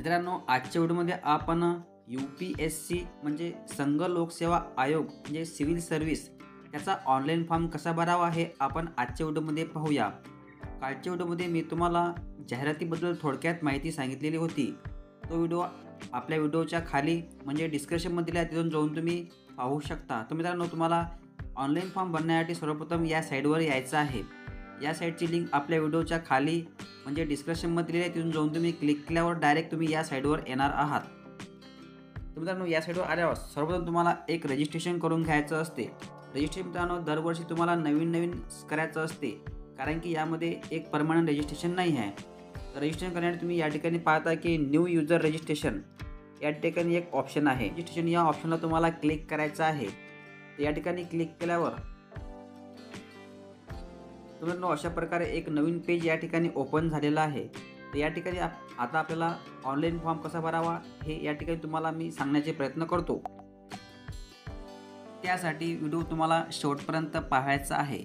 मित्रांनो, आजच्या व्हिडिओमध्ये आपण UPSC म्हणजे संघ लोकसेवा आयोग म्हणजे सिव्हिल सर्व्हिस त्याचा ऑनलाईन फॉर्म कसा भरावा हे आपण आजच्या व्हिडिओमध्ये पाहूया. कालच्या व्हिडिओमध्ये मी तुम्हाला जाहिरातीबद्दल थोडक्यात माहिती सांगितलेली होती. तो व्हिडिओ आपल्या व्हिडिओच्या खाली म्हणजे डिस्क्रिप्शनमध्ये दिला आहे, तिथून जाऊन तुम्ही पाहू शकता. तर मित्रांनो, तुम्हाला ऑनलाईन फॉर्म भरण्यासाठी सर्वप्रथम या साईटवर यायचं आहे. या साईटची लिंक आपल्या व्हिडिओच्या खाली म्हणजे डिस्क्रिप्शनमध्ये दिली आहे, तिथून जाऊन तुम्ही क्लिक केल्यावर डायरेक्ट तुम्ही या साईटवर येणार आहात. तर मित्रांनो, या साईटवर आल्यावर सर्वप्रथम तुम्हाला एक रजिस्ट्रेशन करून घ्यायचं असते. रजिस्ट्रेशन मित्रांनो दरवर्षी तुम्हाला नवीन करायचं असते, कारण की यामध्ये एक परमनंट रजिस्ट्रेशन नाही आहे. तर रजिस्ट्रेशन करण्यासाठी तुम्ही या ठिकाणी पाहता की न्यू युजर रजिस्ट्रेशन या ठिकाणी एक ऑप्शन आहे. रजिस्ट्रेशन या ऑप्शनला तुम्हाला क्लिक करायचं आहे. तर या ठिकाणी क्लिक केल्यावर मित्रांनो अशा प्रकारे एक नवीन पेज या ठिकाणी ओपन झालेला आहे. तर या ठिकाणी आता आपल्याला ऑनलाईन फॉर्म कसा भरावा हे या ठिकाणी तुम्हाला मी सांगण्याचे प्रयत्न करतो. त्यासाठी व्हिडिओ तुम्हाला शेवटपर्यंत पाहायचा आहे.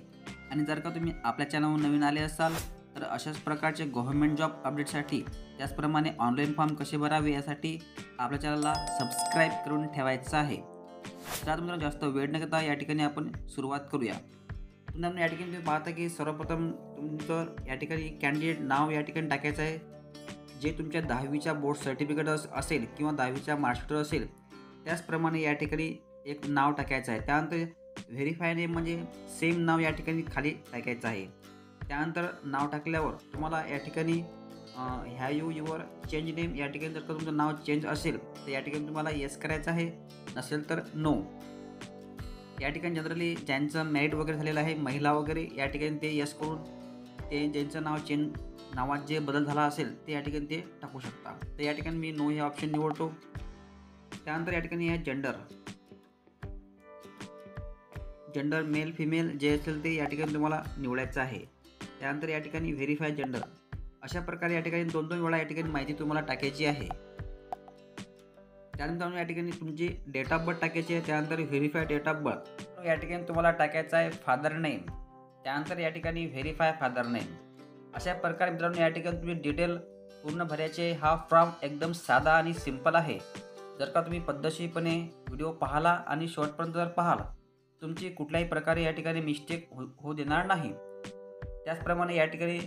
आणि जर का तुम्ही आपल्या चॅनलवर नवीन आले असाल तर अशाच प्रकारचे गव्हर्नमेंट जॉब अपडेटसाठी त्याचप्रमाणे ऑनलाईन फॉर्म कसे भरावे यासाठी आपल्या चॅनलला सबस्क्राईब करून ठेवायचं आहे. तर तुम्हाला जास्त वेळ न घेता या ठिकाणी आपण सुरुवात करूया. पुन्हा या ठिकाणी तुम्ही पाहता की सर्वप्रथम तुमचं या ठिकाणी कॅन्डिडेट नाव या ठिकाणी टाकायचं आहे. जे तुमच्या 10वीच्या बोर्ड सर्टिफिकेट असेल किंवा 10वीच्या मार्कशीट असेल त्याचप्रमाणे या ठिकाणी एक नाव टाकायचं आहे. त्यानंतर व्हेरीफाय नेम म्हणजे सेम नाव या ठिकाणी खाली टाकायचं आहे. त्यानंतर नाव टाकल्यावर तुम्हाला या ठिकाणी have you your change name या ठिकाणी जर का तुमचं नाव चेंज असेल तर या ठिकाणी तुम्हाला येस करायचं आहे, नसेल तर नो. या ठिकाणी जनरली ज्यांचं मॅरिट वगैरे झालेलं आहे महिला वगैरे या ठिकाणी ते यस करून ते ज्यांचं नाव नावात जे बदल झाला असेल ते या ठिकाणी ते टाकू शकता. तर या ठिकाणी मी नो हे ऑप्शन निवडतो. त्यानंतर या ठिकाणी आहे जेंडर मेल फिमेल जे असेल ते या ठिकाणी तुम्हाला निवडायचं आहे. त्यानंतर या ठिकाणी व्हेरीफाय जेंडर अशा प्रकारे या ठिकाणी 2 वेळा या ठिकाणी माहिती तुम्हाला टाकायची आहे. त्यानंतर या ठिकाणी तुमची डेट ऑफ बर्थ टाकायची आहे. त्यानंतर व्हेरीफाय डेट ऑफ बर्थ या ठिकाणी तुम्हाला टाकायचं आहे फादर नेम. त्यानंतर या ठिकाणी व्हेरीफाय फादर नेम अशा प्रकारे मित्रांनो या ठिकाणी तुम्ही डिटेल पूर्ण भरायचे. हा फॉर्म एकदम साधा आणि सिंपल आहे. जर का तुम्ही पद्धतशीरपणे व्हिडिओ पाहिला आणि शेवटपर्यंत जर पाहाल तुमची कुठल्याही प्रकारे या ठिकाणी मिस्टेक होऊ देणार नाही. त्याचप्रमाणे या ठिकाणी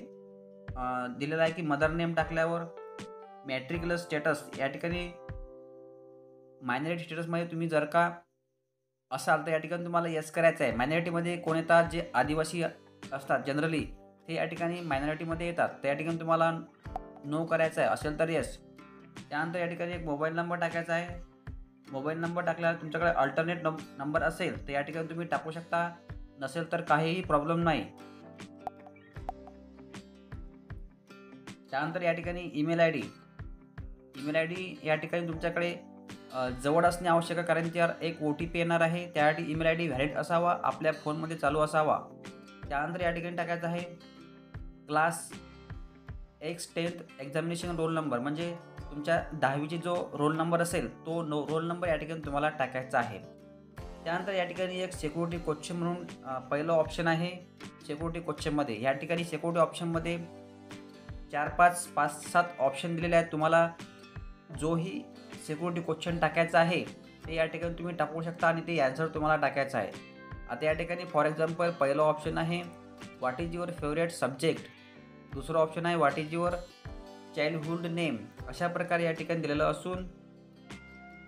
दिलेलं आहे की मदर नेम टाकल्यावर मॅट्रिक्युलर स्टेटस या ठिकाणी मायनॉरिटी स्टेटसमध्ये तुम्ही जर का असाल तर या ठिकाणी तुम्हाला येस करायचं आहे. मायनॉरिटीमध्ये कोण येतात, जे आदिवासी असतात जनरली ते या ठिकाणी मायनॉरिटीमध्ये येतात. तर या ठिकाणी तुम्हाला नो करायचं आहे, असेल तर येस. त्यानंतर या ठिकाणी एक मोबाईल नंबर टाकायचा आहे. मोबाईल नंबर टाकल्यावर तुमच्याकडे अल्टरनेट नंबर असेल तर या ठिकाणी तुम्ही टाकू शकता, नसेल तर काहीही प्रॉब्लेम नाही. त्यानंतर या ठिकाणी ईमेल आय डी या ठिकाणी तुमच्याकडे जवळ असणे आवश्यक आहे, कारण त्यावर एक OTP येणार आहे. त्यासाठी ईमेल ID व्हॅलिड असावा, आपल्या फोनमध्ये चालू असावा. त्यानंतर या ठिकाणी टाकायचं आहे class X 10th examination roll number म्हणजे तुमच्या 10वीची जो रोल नंबर असेल तो रोल नंबर या ठिकाणी तुम्हाला टाकायचा आहे. त्यानंतर या ठिकाणी एक सिक्युरिटी क्वेश्चन म्हणून पहिलं ऑप्शन आहे. सिक्युरिटी क्वेश्चनमध्ये या ठिकाणी सिक्युरिटी ऑप्शनमध्ये 4-5-7 ऑप्शन दिलेले आहेत. तुम्हाला जोही सिक्युरिटी क्वेश्चन टाकायचं आहे ते या ठिकाणी तुम्ही टाकू शकता आणि ते ॲन्सर तुम्हाला टाकायचं आहे. आता या ठिकाणी फॉर एक्झाम्पल पहिलं ऑप्शन आहे what is your favourite subject. दुसरं ऑप्शन आहे what is your childhood name. अशा प्रकारे या ठिकाणी दिलेलं असून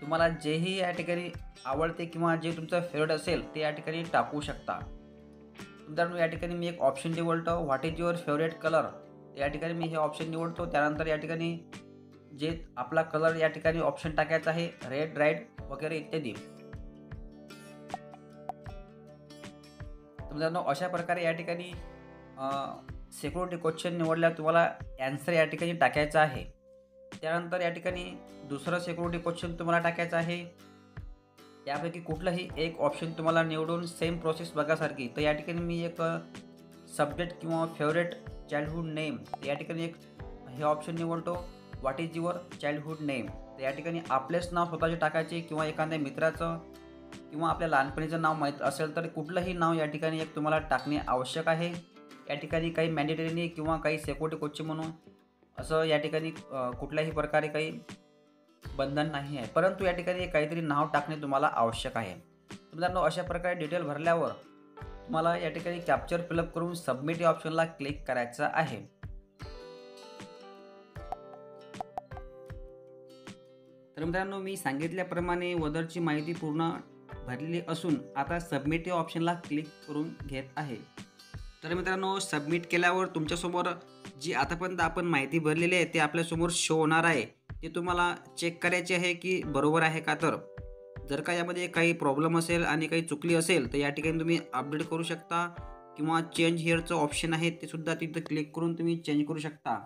तुम्हाला जेही या ठिकाणी आवडते किंवा जे तुमचं फेवरेट असेल ते या ठिकाणी टाकू शकता. उदाहरण या ठिकाणी मी एक ऑप्शन निवडतो what is your favourite colour. या ठिकाणी मी हे ऑप्शन निवडतो. त्यानंतर या ठिकाणी जे आपला कलर या ठिकाणी ऑप्शन टाकायचा आहे रेड, रेड वगैरे इत्यादी. मित्रांनो अशा प्रकारे या ठिकाणी सिक्युरिटी क्वेश्चन निवडल्यावर तुम्हाला ॲन्सर या ठिकाणी टाकायचा आहे. त्यानंतर या ठिकाणी दुसरं सिक्युरिटी क्वेश्चन तुम्हाला टाकायचं आहे. यापैकी कुठलंही एक ऑप्शन तुम्हाला निवडून सेम प्रोसेस बघासारखी. तर या ठिकाणी मी एक सब्जेक्ट किंवा फेवरेट चाइल्डहूड नेम या ठिकाणी एक हे ऑप्शन निवडतो what is your childhood name. तर या ठिकाणी आपलेच नाव स्वतःचे टाकायचे किंवा एखाद्या मित्राचं किंवा आपल्या लहानपणीचं नाव माहीत असेल तर कुठलंही नाव या ठिकाणी एक तुम्हाला टाकणे आवश्यक आहे. या ठिकाणी काही मॅन्डेटरी किंवा काही सिक्युरिटी क्वेश्चन म्हणून असं या ठिकाणी कुठल्याही प्रकारे काही बंधन नाही आहे, परंतु या ठिकाणी काहीतरी नाव टाकणे तुम्हाला आवश्यक आहे. मित्रांनो, अशा प्रकारे डिटेल भरल्यावर तुम्हाला या ठिकाणी कॅप्चर फिलअप करून सबमिट या ऑप्शनला क्लिक करायचं आहे. तर मित्रांनो, मी सांगितल्याप्रमाणे वदरची माहिती पूर्ण भरलेली असून आता सबमिट या ऑप्शनला क्लिक करून घेत आहे. तर मित्रांनो, सबमिट केल्यावर तुमच्यासमोर जी आतापर्यंत आपण माहिती भरलेली आहे ते आपल्यासमोर शो होणार आहे. ते तुम्हाला चेक करायचे आहे की बरोबर आहे का. तर जर का यामध्ये काही प्रॉब्लेम असेल आणि काही चुकली असेल तर या ठिकाणी तुम्ही अपडेट करू शकता किंवा चेंज हिअरचं ऑप्शन आहे ते सुद्धा तिथं क्लिक करून तुम्ही चेंज करू शकता.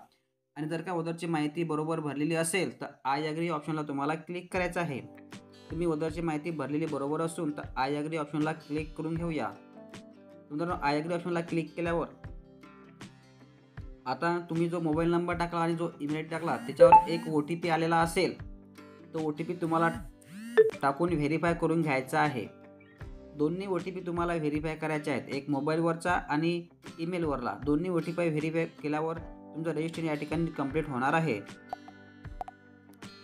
आणि जर का वदरची माहिती बरोबर भरलेली असेल तर आय ॲग्री ऑप्शनला तुम्हाला क्लिक करायचं आहे. तुम्ही वदरची माहिती भरलेली बरोबर असून तर आय ॲग्री ऑप्शनला क्लिक करून घेऊया. मित्रांनो, आय ॲग्री ऑप्शनला क्लिक केल्यावर आता तुम्ही जो मोबाईल नंबर टाकला आणि जो ईमेल आय डी टाकला त्याच्यावर एक OTP आलेला असेल. तो OTP तुम्हाला टाकून व्हेरीफाय करून घ्यायचा आहे. दोन्ही OTP तुम्हाला व्हेरीफाय करायचे आहेत, एक मोबाईलवरचा आणि ईमेलवरला. दोन्ही OTP व्हेरीफाय केल्यावर तुमचं रजिस्ट्रेशन या ठिकाणी कंप्लीट होणार आहे.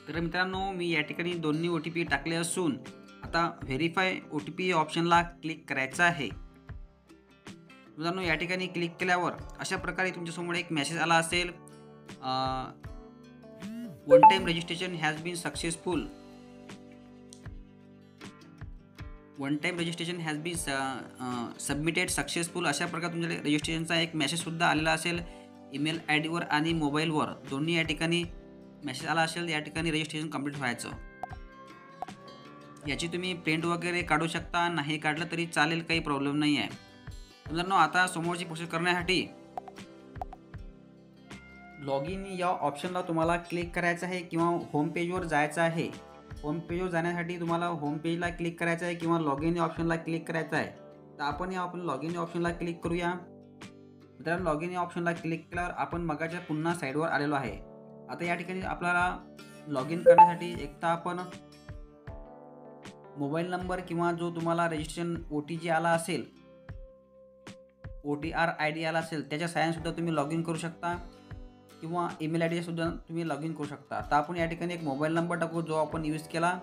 तर मित्रांनो, मी या ठिकाणी दोन्ही OTP टाकले असून आता व्हेरीफाय OTP या ऑप्शनला क्लिक करायचं आहे. मित्रांनो, या ठिकाणी क्लिक केल्यावर अशा प्रकारे तुमच्यासमोर एक मेसेज आला असेल, one time registration has been successful. One time registration has been submitted successful. अशा प्रकारे तुमच्या रजिस्ट्रेशनचा एक मेसेजसुद्धा आलेला असेल ईमेल आय डीवर आणि मोबाईलवर. दोन्ही या ठिकाणी मेसेज आला असेल, या ठिकाणी रजिस्ट्रेशन कंप्लीट व्हायचं. याची तुम्ही प्रिंट वगैरे काढू शकता, नाही काढलं तरी चालेल, काही प्रॉब्लेम नाही आहे. मित्रांनो, आता समोरची प्रोसेस करण्यासाठी लॉग इन या ऑप्शनला तुम्हाला क्लिक करायचं आहे किंवा होम पेजवर जायचं आहे. होम पेजवर जाण्यासाठी तुम्हाला होम पेजला क्लिक करायचं आहे किंवा लॉग इन या ऑप्शनला क्लिक करायचं आहे. तर आपण लॉग इन या ऑप्शनला क्लिक करूया. मित्रांनो, लॉग इन या ऑप्शनला क्लिक केल्यावर आपण मगाच्या पुन्हा साईडवर आलेलो आहे. आता या ठिकाणी आपल्याला लॉग इन करण्यासाठी एक तर आपण मोबाईल नंबर किंवा जो तुम्हाला रजिस्ट्रेशन OTG आला असेल, OTR ID आला असेल त्याच्या साहाय्यानेसुद्धा तुम्ही लॉग इन करू शकता किंवा ईमेल ID सुद्धा तुम्ही लॉग इन करू शकता. तर आपण या ठिकाणी एक मोबाईल नंबर टाकू जो आपण यूज केला.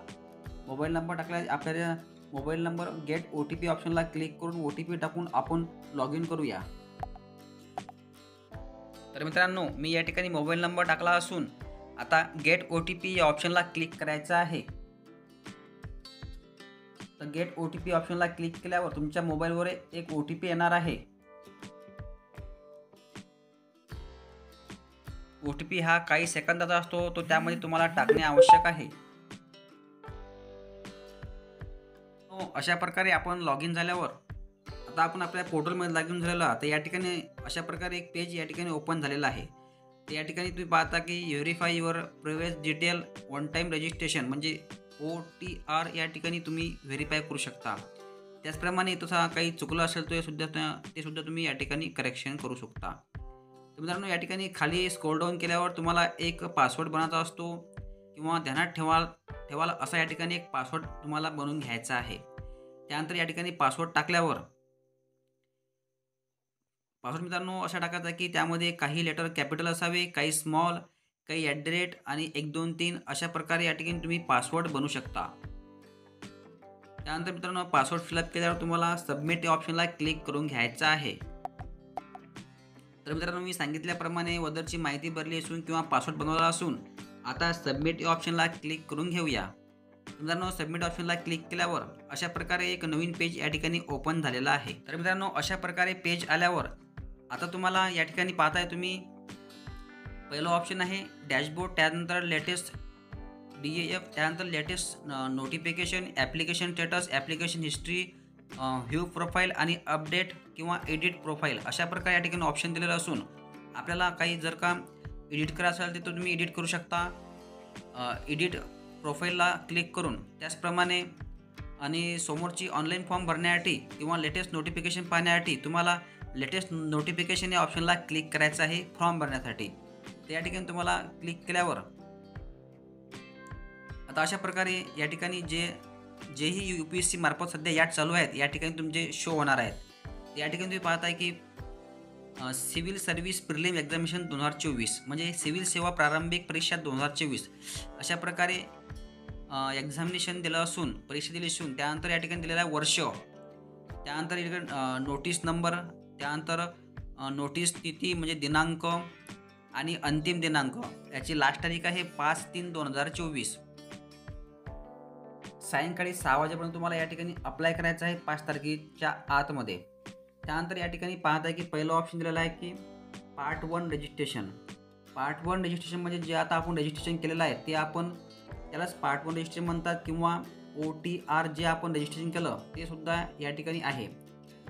मोबाईल नंबर टाकला, आपल्या मोबाईल नंबर गेट OTP ऑप्शनला क्लिक करून OTP टाकून आपण लॉग इन करूया. तर मित्रांनो, मी या ठिकाणी मोबाईल नंबर टाकला असून आता गेट OTP या ऑप्शनला क्लिक करायचं आहे. तर गेट OTP ऑप्शनला क्लिक केल्यावर तुमच्या मोबाईलवर एक OTP येणार आहे. OTP हा काही सेकंदाचा असतो, तो त्यामध्ये तुम्हाला टाकणे आवश्यक आहे. अशा प्रकारे आपण लॉग इन झाल्यावर आता आपण आपल्या पोर्टलमध्ये लॉग इन झालेला. तर या ठिकाणी अशा प्रकारे एक पेज या ठिकाणी ओपन झालेला आहे. तर या ठिकाणी तुम्ही पाहता की verify your previous detail one time registration म्हणजे OTR या ठिकाणी तुम्ही व्हेरीफाय करू शकता. त्याचप्रमाणे तसा काही चुकलं असेल तर ते सुद्धा तुम्ही या ठिकाणी करेक्शन करू शकता. तर मित्रांनो, या ठिकाणी खाली स्क्रोल डाऊन केल्यावर तुम्हाला एक पासवर्ड बनायचा असतो किंवा ध्यानात ठेवाल असा या ठिकाणी एक पासवर्ड तुम्हाला बनवून घ्यायचा आहे. त्यानंतर या ठिकाणी पासवर्ड टाकल्यावर पासवर्ड मित्रांनो असा टाकायचा की त्यामध्ये काही लेटर कॅपिटल असावे, काही स्मॉल, काही @ आणि 1 2 3 अशा प्रकारे या ठिकाणी तुम्ही पासवर्ड बनवू शकता. त्यानंतर मित्रांनो, पासवर्ड फिलअप केल्यावर तुम्हाला सबमिट या ऑप्शनला क्लिक करून घ्यायचं आहे. तर मित्रांनो, मी सांगितल्याप्रमाणे वदरची माहिती भरली असून किंवा पासवर्ड बनवला असून आता सबमिट या ऑप्शनला क्लिक करून घेऊया. मित्रांनो, सबमिट ऑप्शनला क्लिक केल्यावर अशा प्रकारे एक नवीन पेज या ठिकाणी ओपन झालेला आहे. तर मित्रांनो, अशा प्रकारे पेज आल्यावर आता तुम्हाला या ठिकाणी पाहताय तुम्ही पहिलं ऑप्शन आहे डॅशबोर्ड, त्यानंतर लेटेस्ट DAF, त्यानंतर latest notification, application status, application history, view profile आणि अपडेट किंवा एडिट प्रोफाईल अशा प्रकारे या ठिकाणी ऑप्शन दिलेलं असून आपल्याला काही जर का एडिट करायचं असेल तर तुम्ही एडिट करू शकता. एडिट प्रोफाईलला क्लिक करून त्याचप्रमाणे आणि समोरची ऑनलाईन फॉर्म भरण्यासाठी किंवा लेटेस्ट नोटिफिकेशन पाहण्यासाठी तुम्हाला लेटेस्ट नोटिफिकेशन या ऑप्शनला क्लिक करायचं आहे फॉर्म भरण्यासाठी. तर या ठिकाणी तुम्हाला क्लिक केल्यावर आता अशा प्रकारे या ठिकाणी जेही UPSC मार्फत सध्या याट चालू आहेत या ठिकाणी तुमचे शो होणार आहेत. या ठिकाणी तुम्ही पाहताय की सिव्हिल सर्व्हिस प्रिलिम एक्झामिनेशन 2024 म्हणजे सिव्हिल सेवा प्रारंभिक परीक्षा 2024 अशा प्रकारे एक्झामिनेशन दिलं असून परीक्षा दिली असून त्यानंतर या ठिकाणी दिलेलं आहे वर्ष, त्यानंतर या ठिकाणी नोटीस नंबर, त्यानंतर नोटीस तिथी म्हणजे दिनांक आणि अंतिम दिनांक, याची लास्ट तारीख आहे 5/3/2024. सायंकाळी 6 वाजेपर्यंत तुम्हाला या ठिकाणी अप्लाय करायचं आहे 5 तारखेच्या आतमध्ये. त्यानंतर या ठिकाणी पाहत आहे की पहिलं ऑप्शन दिलेलं आहे की पार्ट 1 रजिस्ट्रेशन. पार्ट 1 रजिस्ट्रेशन म्हणजे जे आता आपण रजिस्ट्रेशन केलेलं आहे ते आपण त्यालाच पार्ट 1 रजिस्ट्रेशन म्हणतात किंवा OTR जे आपण रजिस्ट्रेशन केलं ते सुद्धा या ठिकाणी आहे.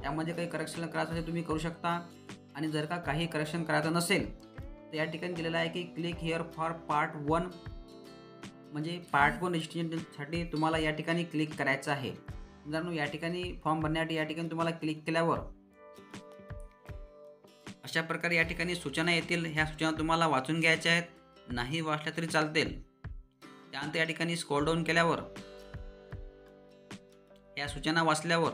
त्यामध्ये काही करेक्शन करायचं असेल तुम्ही करू शकता आणि जर का काही करेक्शन करायचं नसेल तर या ठिकाणी दिलेलं आहे की क्लिक हिअर फॉर पार्ट 1 म्हणजे पार्ट 1 रजिस्ट्रेशनसाठी तुम्हाला या ठिकाणी क्लिक करायचं आहे. मित्रांनो या ठिकाणी फॉर्म भरण्यासाठी या ठिकाणी तुम्हाला क्लिक केल्यावर अशा प्रकारे या ठिकाणी सूचना येतील. ह्या सूचना तुम्हाला वाचून घ्यायच्या आहेत, नाही वाचल्या तरी चालतील. त्यानंतर या ठिकाणी स्क्रॉल डाऊन केल्यावर या सूचना वाचल्यावर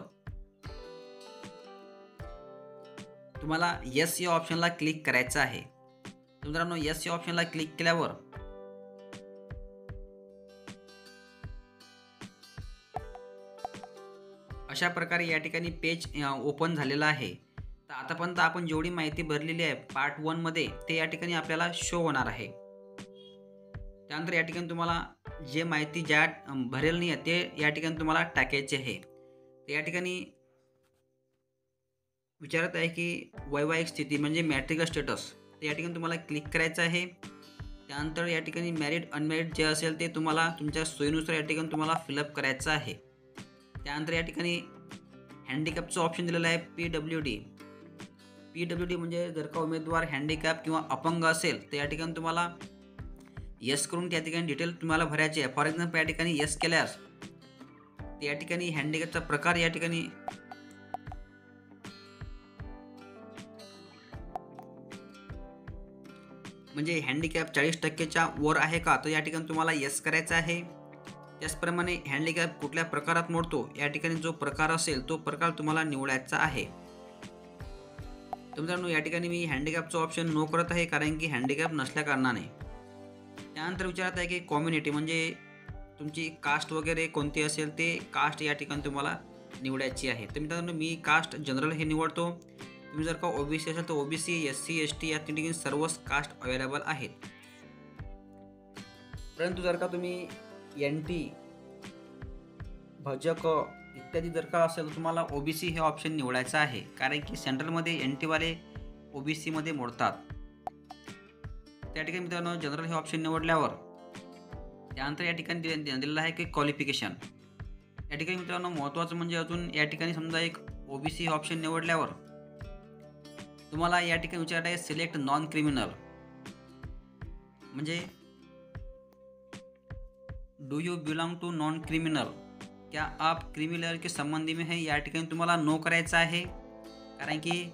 तुम्हाला येस या ऑप्शनला क्लिक करायचं आहे. मित्रांनो येस या ऑप्शनला क्लिक केल्यावर अशा प्रकारे या ठिकाणी पेज ओपन झालेलं आहे. तर आतापर्यंत आपण जेवढी माहिती भरलेली आहे पार्ट 1 मध्ये ते या ठिकाणी आपल्याला शो होणार आहे. त्यानंतर या ठिकाणी तुम्हाला जे माहिती ज्या भरेल नाही आहे ते या ठिकाणी तुम्हाला टाकायचे आहे. तर या ठिकाणी विचारत आहे की वैवाहिक स्थिती म्हणजे मॅट्रिकल स्टेटस, तर या ठिकाणी तुम्हाला क्लिक करायचं आहे. त्यानंतर या ठिकाणी मॅरिड अनमॅरिड जे असेल ते तुम्हाला तुमच्या सोयीनुसार या ठिकाणी तुम्हाला फिलअप करायचं आहे. त्यानंतर या ठिकाणी हँडिकॅपचं ऑप्शन दिलेलं आहे PWD. PWD म्हणजे जर का उमेदवार हँडिकॅप किंवा अपंग असेल तर या ठिकाणी तुम्हाला येस करून त्या ठिकाणी डिटेल तुम्हाला भरायचे आहे. फॉर एक्झाम्पल या ठिकाणी येस केल्यास या ठिकाणी हँडिकॅपचा प्रकार या ठिकाणी म्हणजे हँडिकॅप 40%च्या वर आहे का, तर या ठिकाणी तुम्हाला येस करायचं आहे. त्याचप्रमाणे हँडिकॅप कुठल्या प्रकारात मोडतो या ठिकाणी जो प्रकार असेल तो प्रकार तुम्हाला निवडायचा आहे. तर मित्रांनो या ठिकाणी मी हँडिकॅपचा ऑप्शन नो करत आहे कारण की हँडिकॅप नसल्या कारणाने. त्यानंतर विचारत आहे की कम्युनिटी म्हणजे तुमची कास्ट वगैरे कोणती असेल ते कास्ट या ठिकाणी तुम्हाला निवडायची आहे. तर मित्रांनो मी कास्ट जनरल हे निवडतो. तुम्ही जर का OBC असेल तर OBC, SC, ST या ठिकाणी सर्वच कास्ट अवेलेबल आहेत. परंतु जर का तुम्ही NT, भजक इत्यादी जर का असेल तर तुम्हाला OBC हे ऑप्शन निवडायचं आहे कारण की सेंट्रलमध्ये NT वाले OBC मध्ये मोडतात. त्या ठिकाणी मित्रांनो जनरल हे ऑप्शन निवडल्यावर त्यानंतर या ठिकाणी दिलेलं आहे की क्वालिफिकेशन. या ठिकाणी मित्रांनो महत्त्वाचं म्हणजे अजून या ठिकाणी समजा एक OBC हे ऑप्शन निवडल्यावर तुम्हाला या ठिकाणी विचारत आहे सिलेक्ट नॉन क्रिमिनल म्हणजे do you belong to non criminal, क्या आप क्रिमिनल के संबंधी में है, या ठिकाणी तुम्हाला नो करायचं आहे कारण की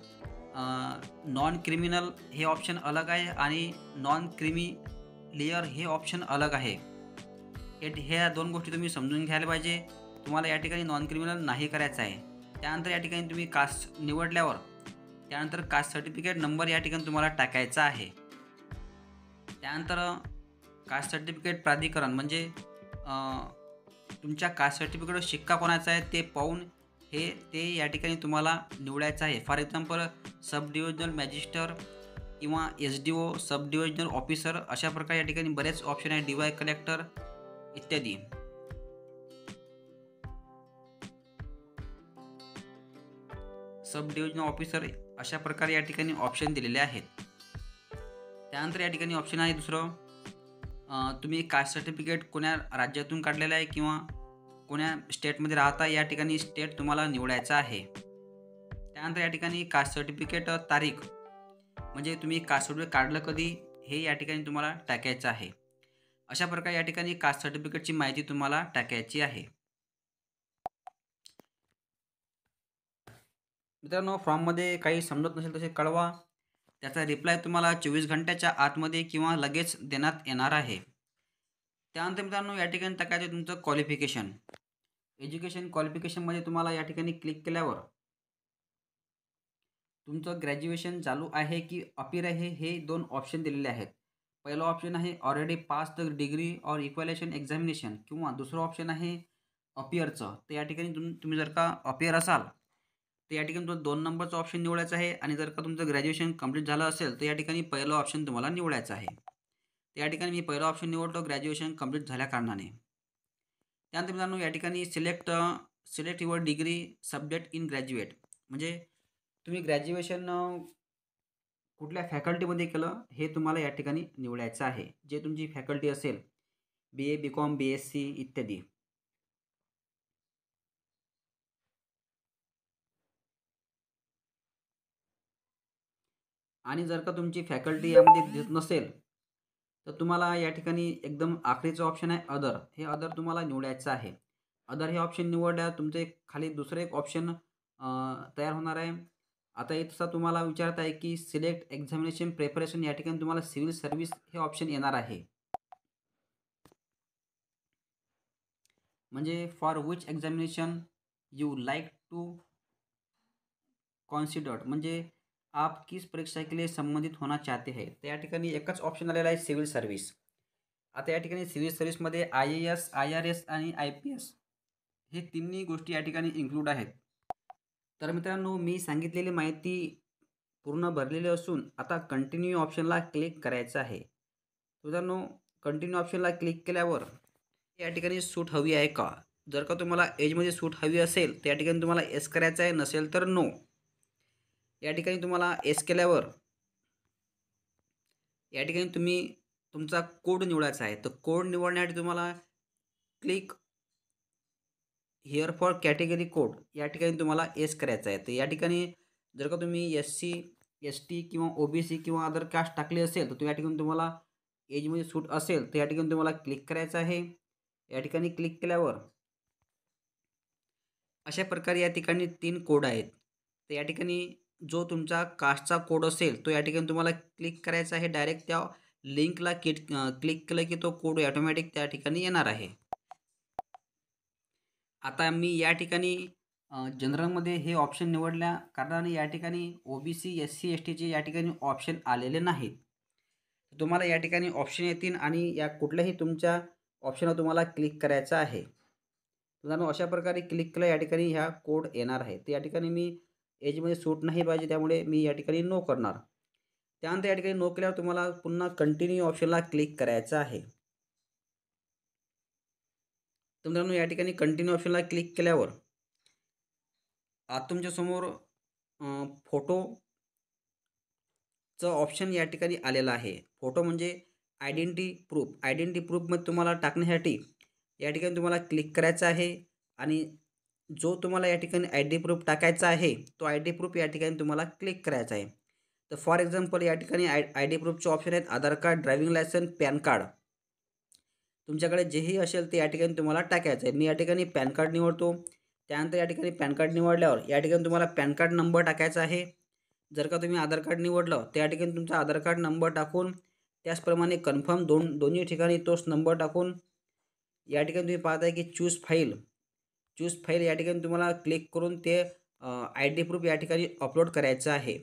नॉन क्रिमिनल हे ऑप्शन अलग आहे आणि नॉन क्रिमिलियर हे ऑप्शन अलग आहे. ह्या दोन गोष्टी तुम्ही समजून घ्यायला पाहिजे. तुम्हाला या ठिकाणी नॉन क्रिमिनल नाही करायचं आहे. त्यानंतर या ठिकाणी तुम्ही कास्ट निवडल्यावर त्यानंतर कास्ट सर्टिफिकेट नंबर या ठिकाणी तुम्हाला टाकायचा आहे. त्यानंतर कास्ट सर्टिफिकेट प्राधिकरण म्हणजे तुमच्या कास्ट सर्टिफिकेटवर शिक्का कोणाचा आहे ते पाहून ते या ठिकाणी तुम्हाला निवडायचं आहे. फॉर एक्झाम्पल सब डिव्हिजनल मॅजिस्टर किंवा SDO, सब डिव्हिजनल ऑफिसर अशा प्रकारे या ठिकाणी बरेच ऑप्शन आहेत, DY कलेक्टर इत्यादी. सब डिव्हिजनल ऑफिसर अशा प्रकारे या ठिकाणी ऑप्शन दिलेले आहेत. त्यानंतर या ठिकाणी ऑप्शन आहे दुसरं, तुम्ही कास्ट सर्टिफिकेट कोण्या राज्यातून काढलेलं आहे किंवा कोण्या स्टेटमध्ये राहता या ठिकाणी स्टेट तुम्हाला निवडायचं आहे. त्यानंतर या ठिकाणी कास्ट सर्टिफिकेट तारीख म्हणजे तुम्ही कास्ट सर्टिफिकेट काढलं कधी हे या ठिकाणी तुम्हाला टाकायचं आहे. अशा प्रकारे या ठिकाणी कास्ट सर्टिफिकेटची माहिती तुम्हाला टाकायची आहे. मित्रांनो फॉर्ममध्ये काही समजत नसेल तसे कळवा. त्याचा रिप्लाय तुम्हाला 24 घंट्याच्या आतमध्ये किंवा लगेच देण्यात येणार आहे. त्यानंतर मित्रांनो या ठिकाणी टाकायचं तुमचं क्वालिफिकेशन. एज्युकेशन क्वालिफिकेशनमध्ये तुम्हाला या ठिकाणी क्लिक केल्यावर तुमचं ग्रॅज्युएशन चालू आहे की अपियर आहे हे 2 ऑप्शन दिलेले आहेत. पहिलं ऑप्शन आहे already pass the degree or evaluation examination किंवा दुसरं ऑप्शन आहे अपियरचं. तर या ठिकाणी तुम्ही जर का अपियर असाल, तर या ठिकाणी तुम्हाला 2 नंबरचा ऑप्शन निवडायचा आहे आणि जर का तुमचं ग्रॅज्युएशन कंप्लीट झालं असेल, तर या ठिकाणी पहिलं ऑप्शन तुम्हाला निवडायचं आहे. तर या ठिकाणी मी पहिला ऑप्शन निवडतो ग्रॅज्युएशन कंप्लीट झाल्याकारणाने. त्यानंतर मित्रांनो या ठिकाणी select your degree subject in graduate म्हणजे तुम्ही ग्रॅज्युएशन कुठल्या फॅकल्टीमध्ये केलं हे तुम्हाला या ठिकाणी निवडायचं आहे. जे तुमची फॅकल्टी असेल बी-ए, बी-कॉम, बी-एस-सी इत्यादी. आणि जर का तुमची फॅकल्टी यामध्ये देत नसेल, तर तुम्हाला या ठिकाणी एकदम आखरीचं ऑप्शन आहे अदर. हे अदर तुम्हाला निवडायचं आहे. अदर हे ऑप्शन निवडल्यावर तुमचं एक खाली दुसरं एक ऑप्शन तयार होणार आहे. आता इथं तुम्हाला विचारत आहे की सिलेक्ट एक्झामिनेशन प्रिपरेशन या ठिकाणी तुम्हाला सिव्हिल सर्व्हिस हे ऑप्शन येणार आहे. म्हणजे for which examination you like to considered म्हणजे आप किस परीक्षा के लिए संबंधित होना चाहते हैं. तर या ठिकाणी एकच ऑप्शन आलेला आहे सिव्हिल सर्व्हिस. आता या ठिकाणी सिव्हिल सर्व्हिसमध्ये IAS, IRS आणि IPS हे तिन्ही गोष्टी या ठिकाणी इन्क्लूड आहेत. तर मित्रांनो मी सांगितलेली माहिती पूर्ण भरलेली असून आता कंटिन्यू ऑप्शनला क्लिक करायचं आहे. मित्रांनो कंटिन्यू ऑप्शनला क्लिक केल्यावर या ठिकाणी सूट हवी आहे का? जर का तुम्हाला एजमध्ये सूट हवी असेल तर या ठिकाणी तुम्हाला येस करायचं आहे, नसेल तर नो. या ठिकाणी तुम्हाला येस केल्यावर या ठिकाणी तुम्ही तुमचा कोड निवडायचा आहे. तर कोड निवडण्यासाठी तुम्हाला click here for category code या ठिकाणी तुम्हाला येस करायचं आहे. तर या ठिकाणी जर का तुम्ही SC, ST किंवा OBC किंवा अदर कास्ट टाकली असेल तर या ठिकाणी तुम्हाला एजमध्ये सूट असेल तर या ठिकाणी तुम्हाला क्लिक करायचं आहे. या ठिकाणी क्लिक केल्यावर अशा प्रकारे या ठिकाणी 3 कोड आहेत. तर या ठिकाणी जो तुमचा कास्टचा कोड असेल तो या ठिकाणी तुम्हाला क्लिक करायचा आहे. डायरेक्ट त्या लिंकला क्लिक केलं की तो कोड ऑटोमॅटिक त्या ठिकाणी येणार आहे. आता मी या ठिकाणी जनरलमध्ये हे ऑप्शन निवडल्या कारणाने या ठिकाणी OBC, SC, STचे या ठिकाणी ऑप्शन आलेले नाहीत. तुम्हाला या ठिकाणी ऑप्शन येतील आणि या कुठल्याही तुमच्या ऑप्शनवर तुम्हाला क्लिक करायचं आहे. मित्रांनो अशा प्रकारे क्लिक केलं या ठिकाणी ह्या कोड येणार आहे. तर या ठिकाणी मी एजमध्ये सूट नाही पाहिजे त्यामुळे मी या ठिकाणी नो करणार. त्यानंतर या ठिकाणी नो केल्यावर तुम्हाला पुन्हा कंटिन्यू ऑप्शनला क्लिक करायचं आहे. तर मित्रांनो या ठिकाणी कंटिन्यू ऑप्शनला क्लिक केल्यावर आता तुमच्यासमोर फोटोचं ऑप्शन या ठिकाणी आलेलं आहे. फोटो म्हणजे आयडेंटिटी प्रूफमध्ये तुम्हाला टाकण्यासाठी या ठिकाणी तुम्हाला क्लिक करायचं आहे आणि जो तुम्हाला या ठिकाणी ID प्रूफ टाकायचा आहे तो ID प्रूफ या ठिकाणी तुम्हाला क्लिक करायचा आहे. तर फॉर एक्झाम्पल या ठिकाणी ID प्रूफचे ऑप्शन आहेत Aadhaar card, driving licence, PAN card. तुमच्याकडे जेही असेल ते या ठिकाणी तुम्हाला टाकायचं आहे. मी या ठिकाणी पॅन कार्ड निवडतो. त्यानंतर या ठिकाणी पॅन कार्ड निवडल्यावर या ठिकाणी तुम्हाला पॅन कार्ड नंबर टाकायचा आहे. जर का तुम्ही आधार कार्ड निवडलं तर या ठिकाणी तुमचा आधार कार्ड नंबर टाकून त्याचप्रमाणे कन्फर्म दोन्ही ठिकाणी तोच नंबर टाकून या ठिकाणी तुम्ही पाहताय की चूज फाईल या ठिकाणी तुम्हाला क्लिक करून ते ID प्रूफ या ठिकाणी अपलोड करायचं आहे.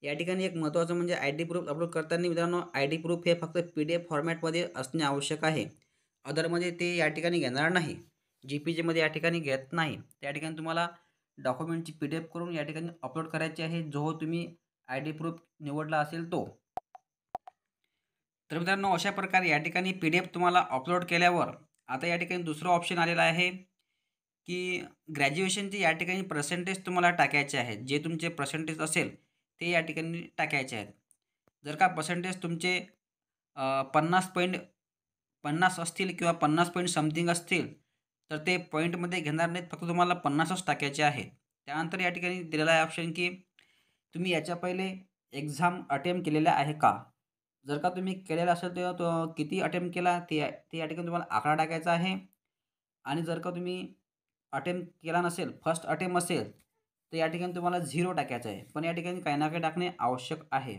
या ठिकाणी एक महत्त्वाचं म्हणजे ID प्रूफ अपलोड करताना मित्रांनो ID प्रूफ हे फक्त PDF फॉर्मॅटमध्ये असणे आवश्यक आहे. अदरमध्ये ते या ठिकाणी घेणार नाही. JPGमध्ये या ठिकाणी घेत नाही. त्या ठिकाणी तुम्हाला डॉक्युमेंटची PDF करून या ठिकाणी अपलोड करायची आहे जो तुम्ही ID प्रूफ निवडला असेल तो. तर मित्रांनो अशा प्रकारे या ठिकाणी PDF तुम्हाला अपलोड केल्यावर आता या ठिकाणी दुसरं ऑप्शन आलेलं आहे की ग्रॅज्युएशनचे या ठिकाणी पर्सेंटेज तुम्हाला टाकायचे आहेत. जे तुमचे पर्सेंटेज असेल ते या ठिकाणी टाकायचे आहेत. जर का पर्सेंटेज तुमचे 50 असतील किंवा 50 पॉईंट समथिंग असतील तर ते पॉईंटमध्ये घेणार नाहीत. फक्त तुम्हाला 50च टाकायचे आहेत. त्यानंतर या ठिकाणी दिलेला आहे ऑप्शन की तुम्ही याच्या पहिले एक्झाम अटेम्प्ट केलेल्या आहे का? जर का तुम्ही केलेला असेल तर तो किती अटेम्प्ट केला ते या ठिकाणी तुम्हाला आकडा टाकायचा आहे. आणि जर का तुम्ही अटेम्प्ट केला नसेल, फर्स्ट अटेम्प्ट असेल तर या ठिकाणी तुम्हाला 0 टाकायचं आहे. पण या ठिकाणी काही ना काही टाकणे आवश्यक आहे.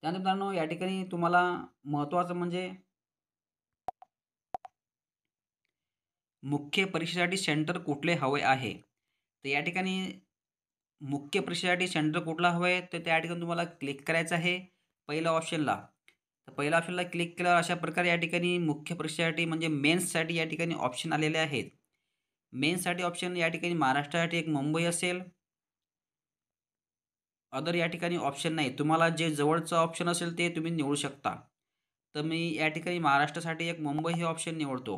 त्यानंतर मित्रांनो या ठिकाणी तुम्हाला महत्त्वाचं म्हणजे मुख्य परीक्षेसाठी सेंटर कुठले हवे आहे. तर या ठिकाणी मुख्य परीक्षेसाठी सेंटर कुठला हवं आहे, तर त्या ठिकाणी तुम्हाला क्लिक करायचं आहे पहिल्या ऑप्शनला. तर पहिल्या ऑप्शनला क्लिक केल्यावर अशा प्रकारे या ठिकाणी मुख्य परीक्षेसाठी म्हणजे मेन्ससाठी या ठिकाणी ऑप्शन आलेले आहेत. मेन्ससाठी ऑप्शन या ठिकाणी महाराष्ट्रासाठी एक मुंबई असेल, अदर या ठिकाणी ऑप्शन नाही. तुम्हाला जे जवळचं ऑप्शन असेल ते तुम्ही निवडू शकता. तर मी या ठिकाणी महाराष्ट्रासाठी एक मुंबई हे ऑप्शन निवडतो.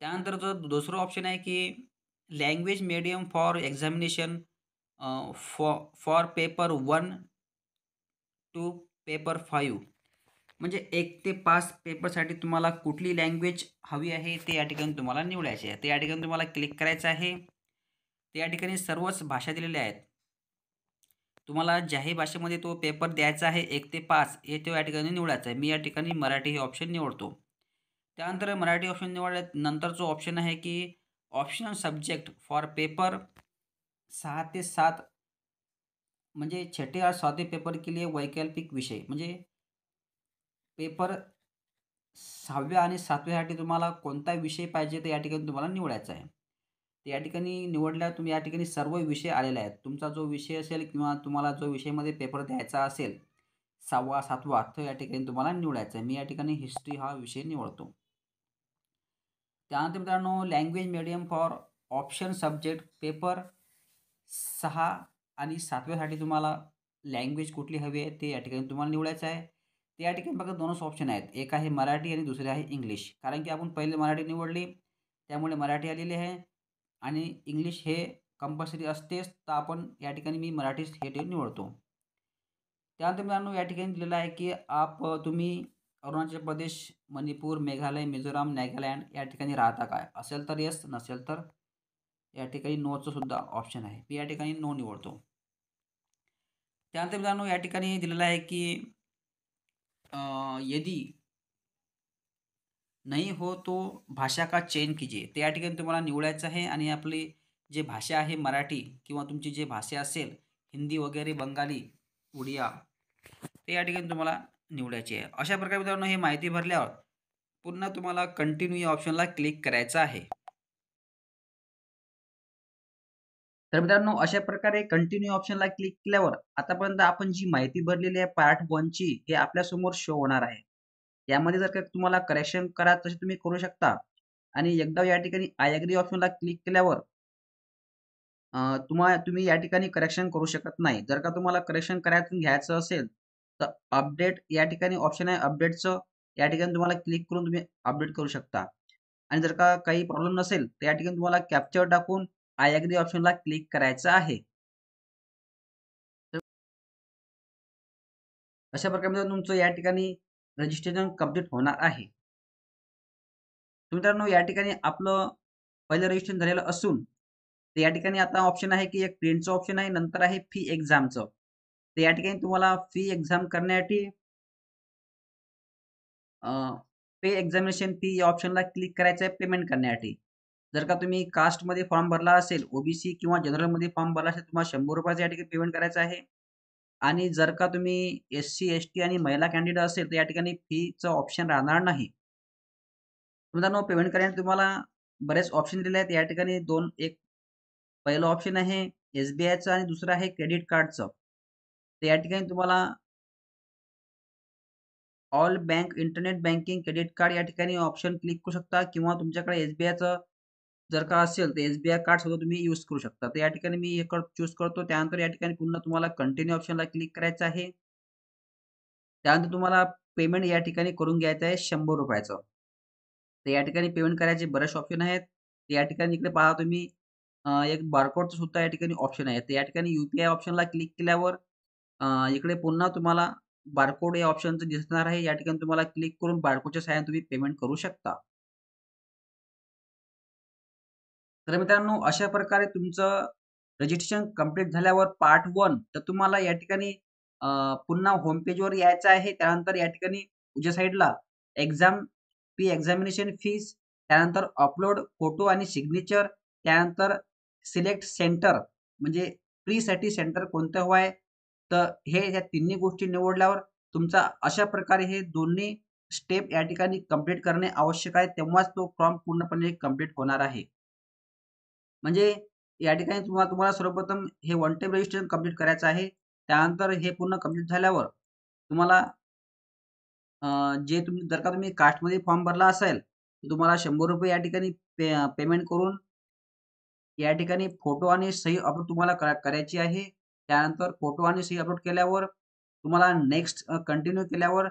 त्यानंतर जो दुसरं ऑप्शन आहे की language medium for examination for paper 1 to paper 5 म्हणजे 1 ते 5 पेपरसाठी तुम्हाला कुठली लँग्वेज हवी आहे ते या ठिकाणी तुम्हाला निवडायचे आहे. ते या ठिकाणी तुम्हाला क्लिक करायचं आहे. ते या ठिकाणी सर्वच भाषा दिलेल्या आहेत. तुम्हाला ज्याही भाषेमध्ये तो पेपर द्यायचा आहे 1 ते 5 हे तो या ठिकाणी निवडायचा आहे. मी या ठिकाणी मराठी हे ऑप्शन निवडतो. त्यानंतर मराठी ऑप्शन निवडल्यानंतर जो ऑप्शन आहे की ऑप्शनल सब्जेक्ट फॉर पेपर 6 ते 7 म्हणजे छठे और सातवें पेपर के लिए वैकल्पिक विषय म्हणजे पेपर 6व्या आणि 7व्यासाठी तुम्हाला कोणता विषय पाहिजे ते या ठिकाणी तुम्हाला निवडायचा आहे. तर या ठिकाणी निवडल्यावर तुम्ही या ठिकाणी सर्व विषय आलेले आहेत. तुमचा जो विषय असेल किंवा तुम्हाला जो विषयामध्ये पेपर द्यायचा असेल 6वा 7वा तो या ठिकाणी तुम्हाला निवडायचा आहे. मी या ठिकाणी हिस्ट्री हा विषय निवडतो. त्यानंतर मित्रांनो language medium for option subject paper 6 आणि 7व्यासाठी तुम्हाला लँग्वेज कुठली हवी आहे ते या ठिकाणी तुम्हाला निवडायचं आहे. ते या ठिकाणी फक्त 2च ऑप्शन आहेत. एक आहे मराठी आणि दुसरे आहे इंग्लिश. कारण की आपण पहिले मराठी निवडली त्यामुळे मराठी आलेली आहे आणि इंग्लिश हे कंपल्सरी असतेच. तर आपण या ठिकाणी मी मराठीच हे निवडतो. त्यानंतर मित्रांनो या ठिकाणी दिलेलं आहे की तुम्ही अरुणाचल प्रदेश, मणिपूर, मेघालय, मिझोराम, नागालँड या ठिकाणी राहता काय? असेल तर येस, नसेल तर या ठिकाणी नोचं सुद्धा ऑप्शन आहे. मी या ठिकाणी नो निवडतो. त्यानंतर मित्रांनो या ठिकाणी दिलेलं आहे की यदि नहीं हो तो भाषा का चयन कीजिए. ते या ठिकाणी तुम्हाला निवडायचं आहे आणि आपली जी भाषा आहे मराठी किंवा तुमची जी भाषा असेल हिंदी वगैरे, बंगाली, उडिया ते या ठिकाणी तुम्हाला निवडायची आहे. अशा प्रकारे मित्रांनो ही माहिती भरल्यावर पुन्हा तुम्हाला कंटिन्यू या ऑप्शनला क्लिक करायचं आहे. तर मित्रांनो अशा प्रकारे कंटिन्यू ऑप्शनला क्लिक केल्यावर आतापर्यंत आपण जी माहिती भरलेली आहे पार्ट 1 ची हे आपल्यासमोर शो होणार आहे. यामध्ये जर का तुम्हाला करेक्शन करायचं तसे तुम्ही करू शकता आणि एकदा या ठिकाणी आय एग्री ऑप्शनला क्लिक केल्यावर तुम्ही या ठिकाणी करेक्शन करू शकत नाही. जर का तुम्हाला करेक्शन करायचं घ्यायचं असेल तर अपडेट या ठिकाणी ऑप्शन आहे अपडेटचं. या ठिकाणी तुम्हाला क्लिक करून तुम्ही अपडेट करू शकता आणि जर का काही प्रॉब्लेम नसेल तर या ठिकाणी तुम्हाला कॅप्चर टाकून आय एग्री ऑप्शनला क्लिक करायचं आहे. तर अशा प्रकारे तुमचं या ठिकाणी रजिस्ट्रेशन कंप्लीट होणार आहे. तर मित्रांनो या ठिकाणी आपलं पहिलं रजिस्ट्रेशन झालेलं असून तर या ठिकाणी आता ऑप्शन आहे की एक प्रिंटचं ऑप्शन आहे नंतर आहे फी एक्झामचं. तर या ठिकाणी तुम्हाला फी एक्झाम करण्यासाठी पे एक्झामिनेशन फी या ऑप्शनला क्लिक करायचं आहे पेमेंट करण्यासाठी. जर का तुम्ही कास्टमध्ये फॉर्म भरला असेल, ओबीसी किंवा जनरलमध्ये फॉर्म भरला असेल, तुम्हाला ₹100 या ठिकाणी पेमेंट करायचं आहे. आणि जर का तुम्ही एस-सी, एस-टी आणि महिला कॅन्डिडेट असेल, तर या ठिकाणी फीचं ऑप्शन राहणार नाही. मित्रांनो पेमेंट करण्यासाठी तुम्हाला बरेच ऑप्शन दिले आहेत. या ठिकाणी एक पहिलं ऑप्शन आहे एस-बी-आयचं आणि दुसरं आहे क्रेडिट कार्डचं. तर या ठिकाणी तुम्हाला all bank internet banking credit card या ठिकाणी ऑप्शन क्लिक करू शकता किंवा तुमच्याकडे एस-बी-आयचं जर का असेल तर एस-बी-आय कार्ड सुद्धा तुम्ही यूज करू शकता. तर या ठिकाणी मी हे चूज करतो. त्यानंतर या ठिकाणी पुन्हा तुम्हाला कंटिन्यू ऑप्शनला क्लिक करायचं आहे. त्यानंतर तुम्हाला पेमेंट या ठिकाणी करून घ्यायचं आहे ₹100चं. तर या ठिकाणी पेमेंट करायचे बरेच ऑप्शन आहेत. या ठिकाणी इकडे पहा तुम्ही एक बारकोडचं सुद्धा या ठिकाणी ऑप्शन आहे. तर या ठिकाणी यू ऑप्शनला क्लिक केल्यावर इकडे पुन्हा तुम्हाला बारकोड या ऑप्शनचं दिसणार आहे. या ठिकाणी तुम्हाला क्लिक करून बारकोडच्या सहाय्याने तुम्ही पेमेंट करू शकता. तर मित्रांनो अशा प्रकारे तुमचं रजिस्ट्रेशन कंप्लीट झाल्यावर पार्ट 1 तर तुम्हाला या ठिकाणी पुन्हा होम पेजवर यायचं आहे. त्यानंतर या ठिकाणी उजव्या साईडला एक्झाम फी एक्झामिनेशन फीस, त्यानंतर अपलोड फोटो आणि सिग्नेचर, त्यानंतर सिलेक्ट सेंटर म्हणजे प्रीसाठी सेंटर कोणतं हवं आहे. तर ह्या तिन्ही गोष्टी निवडल्यावर तुमचा अशा प्रकारे हे दोन्ही स्टेप या ठिकाणी कंप्लीट करणे आवश्यक आहे. तेव्हाच तो फॉर्म पूर्णपणे कंप्लीट होणार आहे. म्हणजे या ठिकाणी तुम्हाला तुम्हाला सर्वप्रथम हे वन टाइम रजिस्ट्रेशन कंप्लीट करायचं आहे. त्यानंतर हे पूर्ण कंप्लीट झाल्यावर तुम्हाला जे तुम्ही जर का तुम्ही कास्टमध्ये फॉर्म भरला असेल, तर तुम्हाला ₹100 या ठिकाणी पेमेंट करून या ठिकाणी फोटो आणि सही अपलोड तुम्हाला करायची आहे. त्यानंतर फोटो आणि सही अपलोड केल्यावर तुम्हाला नेक्स्ट कंटिन्यू केल्यावर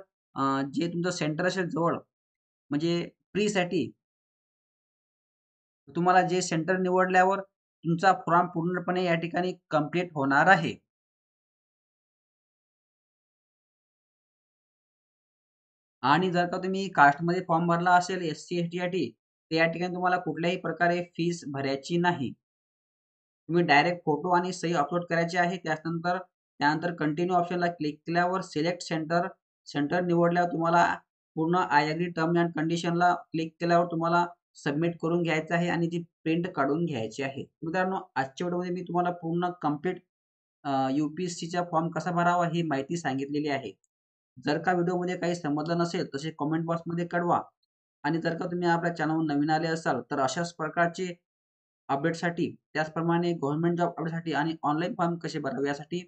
जे तुमचं सेंटर असेल जवळ म्हणजे प्रीसाठी तुम्हाला जे सेंटर निवडल्यावर तुमचा फॉर्म पूर्णपणे या ठिकाणी कंप्लीट होणार आहे. आणि जर का तुम्ही कास्टमध्ये फॉर्म भरला असेल एस-सी, एस-टीसाठी तर या ठिकाणी तुम्हाला कुठल्याही प्रकारे फीस भरायची नाही. तुम्ही डायरेक्ट फोटो आणि सही अपलोड करायची आहे. त्यानंतर कंटिन्यू ऑप्शनला क्लिक केल्यावर सिलेक्ट सेंटर, सेंटर निवडल्यावर तुम्हाला पूर्ण आय एग्री टर्म्स एंड कंडिशनला क्लिक केल्यावर तुम्हाला सबमिट करून घ्यायचं आहे आणि ती प्रिंट काढून घ्यायची आहे. मित्रांनो, आजच्या व्हिडिओमध्ये मी तुम्हाला पूर्ण कंप्लीट यू-पी-एस-सीचा फॉर्म कसा भरावा ही माहिती सांगितलेली आहे. जर का व्हिडिओमध्ये काही समजलं नसेल तसे कमेंट बॉक्समध्ये कळवा आणि जर का तुम्ही आपल्या चॅनलवर नवीन आले असाल तर अशाच प्रकारचे अपडेटसाठी त्याचप्रमाणे गव्हर्नमेंट जॉब अपडेटसाठी आणि ऑनलाईन फॉर्म कसे भरावे यासाठी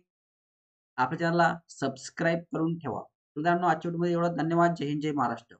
आपल्या चॅनलला सबस्क्राईब करून ठेवा. मित्रांनो, आजच्या व्हिडिओमध्ये एवढं धन्यवाद. जय हिंद, जय महाराष्ट्र.